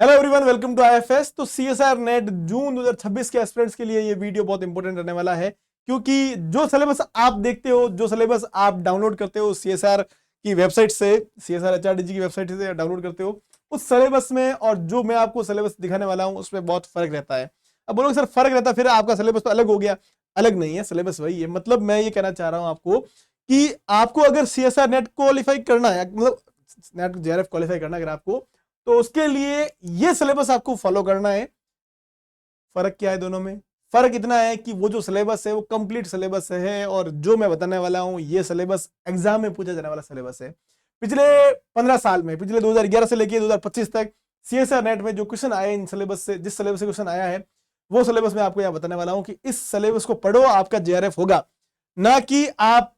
Hello everyone, welcome to IFS. तो CSIR NET June 2026 के aspirants के लिए ये वीडियो बहुत इंपॉर्टेंट रहने वाला है, क्योंकि जो सिलेबस आप देखते हो, जो सिलेबस आप डाउनलोड करते हो सीएसआर की वेबसाइट से, सीएसआर एचआरडीजी की वेबसाइट से डाउनलोड करते हो, उस सिलेबस में और जो मैं आपको सिलेबस दिखाने वाला हूँ उसमें बहुत फर्क रहता है। अब बोलोगे सर फर्क रहता है, फिर आपका सिलेबस तो अलग हो गया। अलग नहीं है, सिलेबस वही है। मतलब मैं ये कहना चाह रहा हूँ आपको कि आपको अगर सीएसआर नेट क्वालिफाई करना है, मतलब नेट जेआरएफ क्वालिफाई करना है अगर आपको, तो उसके लिए ये सिलेबस आपको फॉलो करना है। फर्क क्या है दोनों में? फर्क इतना है कि वो जो सिलेबस है वो कंप्लीट सिलेबस है, और जो मैं बताने वाला हूं ये सिलेबस एग्जाम में पूछा जाने वाला सिलेबस है। पिछले 15 साल में, पिछले 2011 से लेकर 2025 तक सीएसआर नेट में जो क्वेश्चन आए, इन सिलेबस से, जिस सिलेबस से क्वेश्चन आया है, वो सिलेबस मैं आपको यहां बताने वाला हूं कि इस सिलेबस को पढ़ो, आपका जेआरएफ होगा। ना कि आप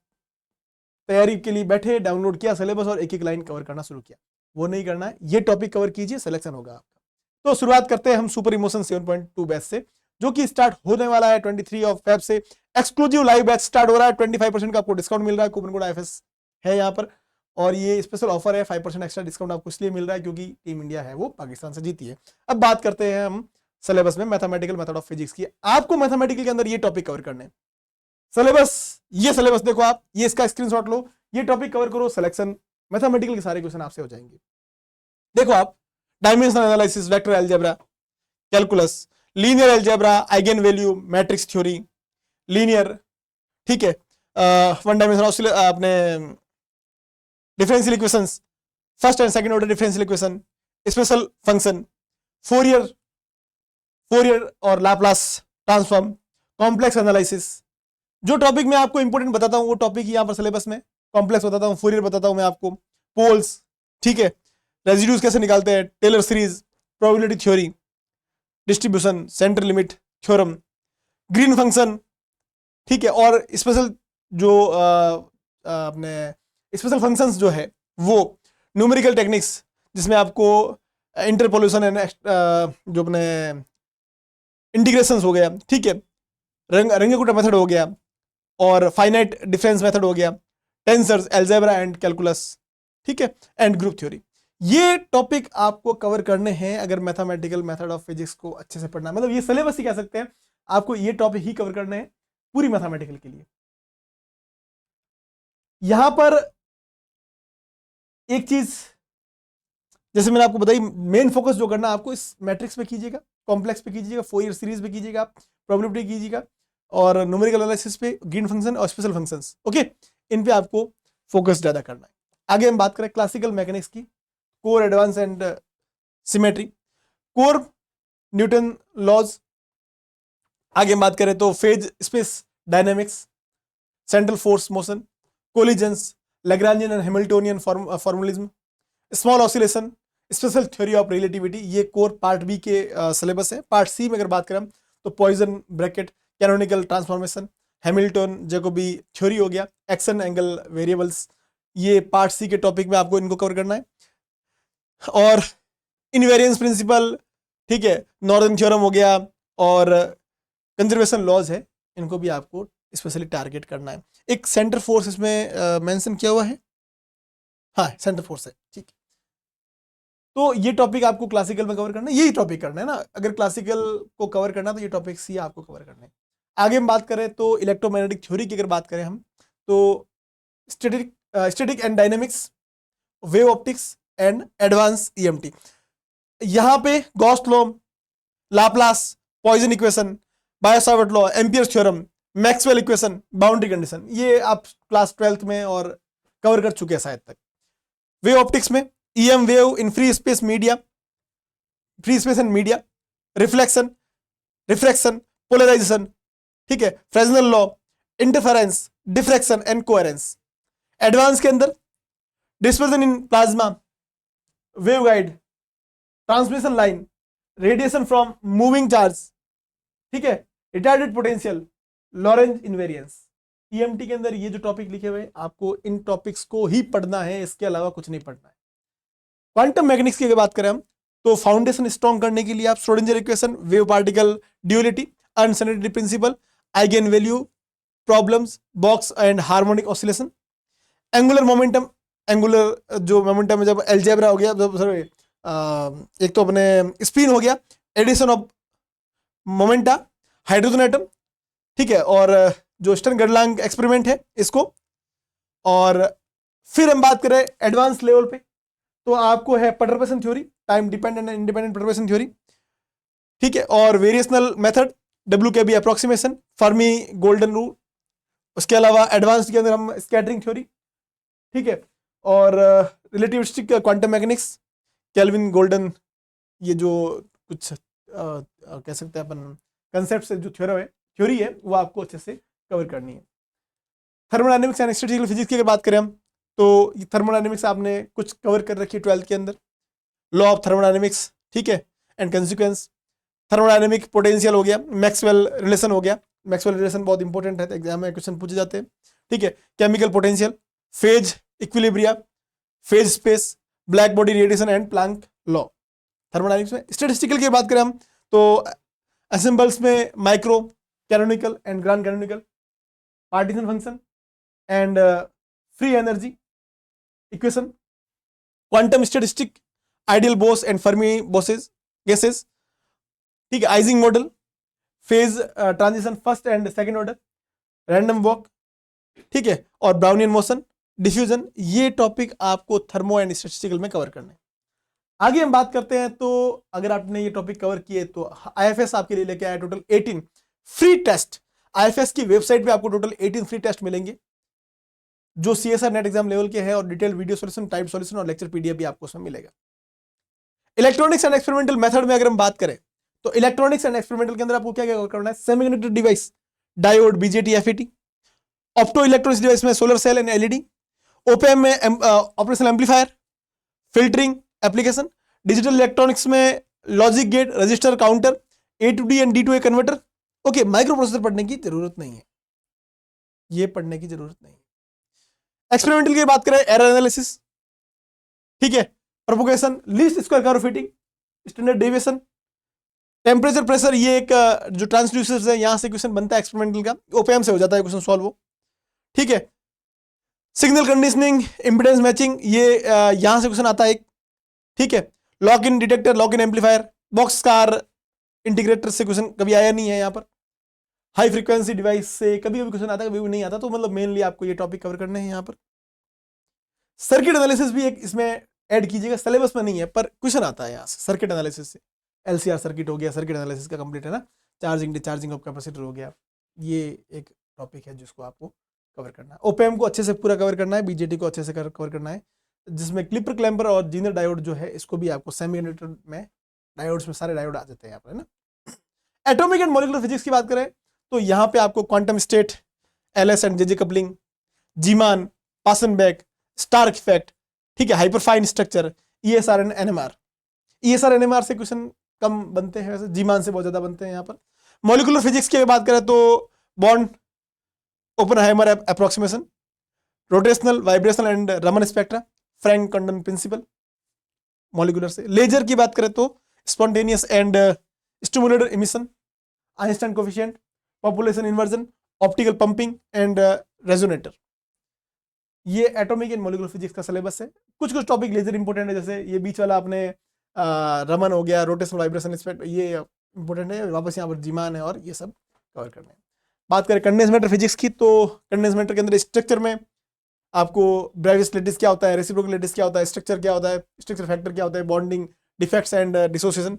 तैयारी के लिए बैठे, डाउनलोड किया सिलेबस और एक एक लाइन कवर करना शुरू किया। वो नहीं करना है, ये टॉपिक कवर कीजिए, सिलेक्शन होगा आपका। तो शुरुआत करते हैं हम सुपर इमोशन 7.2 बैच से, जो कि स्टार्ट होने वाला है 23 ऑफ फेब से। एक्सक्लूसिव लाइव बैच स्टार्ट हो रहा है, 25% का आपको डिस्काउंट मिल रहा है, कूपन कोड आईएफएस है यहाँ पर। और ये स्पेशल ऑफर है, 5% एक्स्ट्रा डिस्काउंट आपको इसलिए मिल रहा है क्योंकि टीम इंडिया है वो पाकिस्तान से जीती है। अब बात करते हैं हम सिलेबस में मैथमेटिकल मेथड ऑफ फिजिक्स की। आपको मैथमेटिकल के अंदर ये टॉपिक कवर करने, सिलेबस, ये सिलेबस देखो आप, ये इसका स्क्रीनशॉट लो, ये टॉपिक कवर करो, सिलेक्शन मैथमेटिकल के सारे क्वेश्चन आपसे हो जाएंगे। देखो आप, dimensional analysis, vector algebra, calculus, linear algebra, eigen value, matrix theory, linear, ठीक है, वन डायमेंशनल अपने differential equations, first and second order differential equation, special function, Fourier, Fourier और लाप्लास ट्रांसफॉर्म, कॉम्प्लेक्स एनालिसिस। जो टॉपिक मैं आपको important बताता हूं वो टॉपिक यहां पर सिलेबस में, कॉम्प्लेक्स बताता हूं, फोरियर बताता हूं मैं आपको, पोल्स, ठीक है, रेजिड्यूज कैसे निकालते हैं, Taylor series, probability theory, distribution, central limit theorem, Green function, ठीक है, और स्पेशल जो अपने स्पेशल फंक्शंस जो है वो, न्यूमेरिकल टेक्निक्स जिसमें आपको इंटरपोलेशन एंड जो अपने इंटीग्रेशंस हो गया, ठीक है, रंगकुटा मेथड हो गया, और फाइनाइट डिफरेंस मेथड हो गया, टेंसर्स, अलजेब्रा एंड कैलकुलस, ठीक है, एंड ग्रुप थ्योरी। ये टॉपिक आपको कवर करने हैं अगर मैथमेटिकल मेथड ऑफ फिजिक्स को अच्छे से पढ़ना है। मतलब ये सिलेबस ही कह सकते हैं, आपको ये टॉपिक ही कवर करने हैं पूरी मैथमेटिकल के लिए। यहां पर एक चीज जैसे मैंने आपको बताई, मेन फोकस जो करना आपको इस मैट्रिक्स पे कीजिएगा, कॉम्प्लेक्स पे कीजिएगा, फोरियर सीरीज पे कीजिएगा, प्रोबेबिलिटी कीजिएगा, और न्यूमेरिकल एनालिसिस पे, ग्रीन फंक्शन और स्पेशल फंक्शंस, ओके, इन पे आपको फोकस ज्यादा करना है। आगे हम बात करें क्लासिकल मैकेनिक्स की, core, advance and symmetry, core, Newton laws. आगे हम बात करें तो phase space dynamics, central force motion, collisions, Lagrangian and Hamiltonian formalism, small oscillation, special theory of relativity. ये कोर पार्ट बी के सिलेबस है। पार्ट सी में अगर बात करें तो Poisson bracket, canonical transformation, Hamilton Jacobi theory हो गया, एक्शन एंगल वेरिएबल्स, ये पार्ट सी के टॉपिक में आपको इनको कवर करना है। और इनवेरियंस प्रिंसिपल, ठीक है, नॉर्दर्न थ्योरम हो गया, और कंजर्वेशन लॉज है, इनको भी आपको स्पेशली टारगेट करना है। एक सेंटर फोर्स इसमें मेंशन किया हुआ है, हाँ सेंटर फोर्स है, ठीक है। तो ये टॉपिक आपको क्लासिकल में कवर करना है, यही टॉपिक करना है ना। अगर क्लासिकल को कवर करना तो ये टॉपिक सी आपको कवर करना है। आगे हम बात करें तो इलेक्ट्रोमैग्नेटिक थ्योरी की अगर बात करें हम, तो static and dynamics, wave optics and advance EMT. यहां पे Gauss law, Laplace, Poisson equation, Biot Savart law, Ampere's theorem, Maxwell equation, boundary condition, ये आप क्लास 12th में और कवर कर चुके हैं शायद तक। वेव ऑप्टिक्स में EM wave in free space media, free space and media, reflection, refraction, polarisation, ठीक है, Fresnel law, interference, diffraction and coherence. Advance के अंदर dispersion in plasma, wave guide, transmission line, radiation from moving charge, ठीक है, retarded potential, Lorentz invariance. EMT के अंदर ये जो टॉपिक लिखे हुए आपको इन टॉपिक्स को ही पढ़ना है, इसके अलावा कुछ नहीं पढ़ना है। क्वांटम मैकेनिक्स की अगर बात करें हम, तो फाउंडेशन स्ट्रॉन्ग करने के लिए आप Schrodinger equation, wave particle duality, uncertainty principle, eigen value problems, box and harmonic oscillation, angular momentum, angular जो मोमेंटम है, जब अलजेब्रा हो गया, एक तो अपने स्पिन हो गया, addition of momenta, hydrogen atom, ठीक है, और जो स्टर्न गर्लांग एक्सपेरिमेंट है इसको। और फिर हम बात करें एडवांस लेवल पे, तो आपको है perturbation theory, time dependent and independent perturbation theory, ठीक है, और variational method, WKB approximation, Fermi golden rule, उसके अलावा एडवांस के अंदर हम स्कैटरिंग थ्योरी, ठीक है, और relativistic quantum mechanics, kelvin golden, ये जो कुछ कह सकते हैं अपन कंसेप्ट से जो थ्योरी है वो आपको अच्छे से कवर करनी है। थर्मोडायनेमिक्स एंड स्टैटिस्टिकल फिजिक्स की अगर बात करें हम, तो थर्मोडायनेमिक्स आपने कुछ कवर कर रखी है 12th के अंदर, लॉ ऑफ थर्मोडायनेमिक्स, ठीक है, एंड कंसिक्वेंस, थर्मोडायनेमिक पोटेंशियल हो गया, मैक्सवेल रिलेशन हो गया, मैक्सवेल रिलेशन बहुत इंपॉर्टेंट है, एग्जाम में क्वेश्चन पूछे जाते हैं, ठीक है, chemical potential, phase equilibria, phase space, black body radiation and Planck law. Thermodynamics में स्टैटिस्टिकल की बात करें हम, तो असेंबल्स में micro, canonical and grand canonical, partition function and free energy equation, quantum statistic, ideal Bose and Fermi Bose's gases, ठीक है, Ising model, phase transition first and second order, random walk, ठीक है, और ब्राउनियन मोशन, डिफ्यूजन। ये topic आपको thermo and statistical में cover करना है। आगे हम बात करते हैं, तो अगर आपने ये टॉपिक कवर किए तो IFS आपके लिए लेके आया टोटल 18 फ्री टेस्ट। IFS की वेबसाइट पे आपको टोटल 18 फ्री टेस्ट मिलेंगे जो CSR नेट एग्जाम लेवल के हैं, और detail video solution, type solution और लेक्चर PDF भी आपको उसमें मिलेगा। इलेक्ट्रॉनिक्स एंड एक्सपेरिमेंटल मेथड में अगर हम बात करें, तो इलेक्ट्रॉनिक्स एंड एक्सपेरिमेंटल के अंदर आपको क्या क्या करना है, semiconductor device, diode, BJT, FET, opto electronics device में solar cell and LED, op amp में operational amplifier, filtering application, digital electronics में logic gate, register, counter, A to D and D to A converter. Okay, microprocessor पढ़ने की जरूरत नहीं है, ये पढ़ने की जरूरत नहीं है। एक्सपेरिमेंटल की बात करें, एरर एनालिसिस, ठीक है, propagation, least square curve fitting, standard deviation, temperature, pressure, ये एक जो ट्रांसड्यूसर्स है यहां से क्वेश्चन बनता है एक्सपेरिमेंटल का, ओपीएम से हो जाता है क्वेश्चन सॉल्व हो, ठीक है। सिग्नल कंडीशनिंग, इंपेडेंस मैचिंग, ये यहां से क्वेश्चन आता है एक, ठीक है। Lock in detector, lock in amplifier, box car integrator से क्वेश्चन कभी आया नहीं है यहाँ पर। हाई फ्रीक्वेंसी डिवाइस से कभी कभी क्वेश्चन आता है, कभी भी नहीं आता, तो मतलब मेनली आपको ये टॉपिक कवर करने हैं यहाँ पर। सर्किट एनालिसिस भी एक इसमें ऐड कीजिएगा, सिलेबस में नहीं है पर क्वेश्चन आता है यहाँ से सर्किट एनालिसिस से। LCR सर्किट हो गया, सर्किट एनालिसिस का कंप्लीट है ना, चार्जिंग डिस्चार्जिंग ऑफ कैपेसिटर हो गया, ये एक टॉपिक है जिसको आपको कवर करना है। ओपीएम को अच्छे से पूरा कवर करना है, BJT को अच्छे से कवर करना है, जिसमें क्लिपर, क्लैम्पर और जीनर डायोड जो है इसको भी आपको सेमीकंडक्टर में डायोड्स में सारे डायोड आ जाते हैं यहाँ पर, है ना। एटॉमिक एंड मॉलिक्यूलर फिजिक्स की बात करें तो यहाँ पे आपको quantum state, LS and JJ coupling, Zeeman, Paschen Back, Stark effect, ठीक है, hyperfine structure, ESR and NMR। ESR NMR से क्वेश्चन कम बनते हैं, वैसे जीमान से बहुत ज्यादा बनते हैं यहाँ पर। मॉलिक्यूलर फिजिक्स की बात करें तो बॉन्ड, Oppenheimer approximation, rotational, vibrational and Raman spectra, Franck Condon principle. Molecular से लेजर की बात करें तो spontaneous and stimulated emission, Einstein coefficient, population inversion, optical pumping and resonator. ये एटॉमिक एंड मॉलिक्यूलर फिजिक्स का सिलेबस है। कुछ कुछ टॉपिक लेजर इंपॉर्टेंट है, जैसे ये बीच वाला आपने रमन हो गया, रोटेशनल, वाइब्रेशन, ये इंपॉर्टेंट है, वापस यहाँ पर जीमान है और ये सब कवर करने हैं। बात करें कंडेंस मैटर फिजिक्स की, तो कंडेंस मैटर के अंदर स्ट्रक्चर में आपको ब्रेविस लैटिस क्या होता है, रेसिप्रोकल लैटिस क्या होता है, स्ट्रक्चर क्या होता है, स्ट्रक्चर फैक्टर क्या होता है, बॉन्डिंग, डिफेक्ट्स एंड डिसोसिएशन,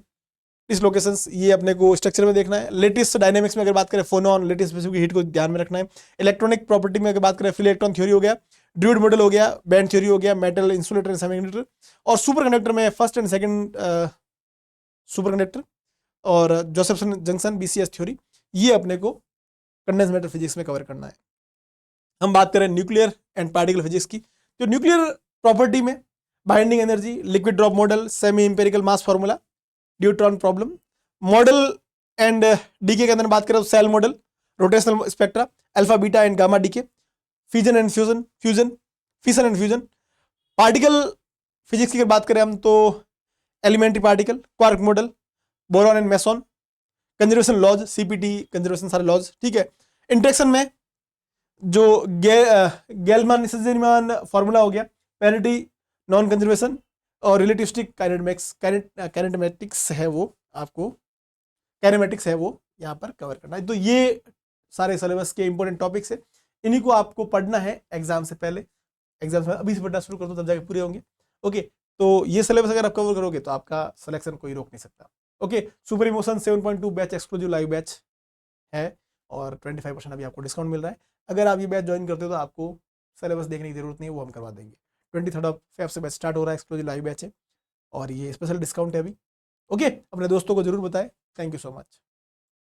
डिसलोकेशंस, ये अपने को स्ट्रक्चर में देखना है। लेटिस डायनेमिक्स में अगर बात करें, फोनॉन, लेटिस स्पेसिफिक हीट को ध्यान में रखना है। इलेक्ट्रॉनिक प्रॉपर्टी में अगर बात करें, फ्री इलेक्ट्रॉन थ्योरी हो गया, ड्यूड मॉडल हो गया, बैंड थ्योरी हो गया, मेटल, इंसुलेटर एंड सेमीकंडक्टर, और सुपर कंडक्टर में first and second super conductor और जोसेफसन जंक्शन, BCS थ्योरी, ये अपने को कंडेंस मैटर फिजिक्स में कवर करना है। हम बात करें न्यूक्लियर एंड पार्टिकल फिजिक्स की, तो न्यूक्लियर प्रॉपर्टी में binding energy, liquid drop model, semi empirical mass formula, deuteron problem, model and decay के अंदर बात करें तो shell model, rotational spectra, alpha, beta and gamma decay, fusion and fusion, fission and fusion. Particle physics की अगर बात करें हम तो elementary particle, quark model, baryon and meson, conservation laws, CPT conservation सारे लॉज, ठीक है। इंटरेक्शन में जो गेलमान फॉर्मूला हो गया, पैरिटी, नॉन कंजर्वेशन, और रिलेटिविस्टिक काइनेमेटिक्स है वो आपको, काइनेमेटिक्स है वो यहाँ पर कवर करना है। तो ये सारे सिलेबस के इंपॉर्टेंट टॉपिक्स है, इन्हीं को आपको पढ़ना है एग्जाम से पहले। एग्जाम से अभी से पढ़ना शुरू कर दो, तब जाके पूरे होंगे। ओके, तो ये सिलेबस अगर आप कवर करोगे तो आपका सिलेक्शन कोई रोक नहीं सकता। Okay, super emotion 7.2 batch exclusive live batch है और 25% अभी आपको डिस्काउंट मिल रहा है। अगर आप ये बैच ज्वाइन करते हो तो आपको सिलेबस देखने की जरूरत नहीं है, वो हम करवा देंगे। 23 से बैच स्टार्ट हो रहा है, एक्सक्लूसिव लाइव बैच है और ये स्पेशल डिस्काउंट है अभी। ओके, अपने दोस्तों को जरूर बताएं। Thank you so much.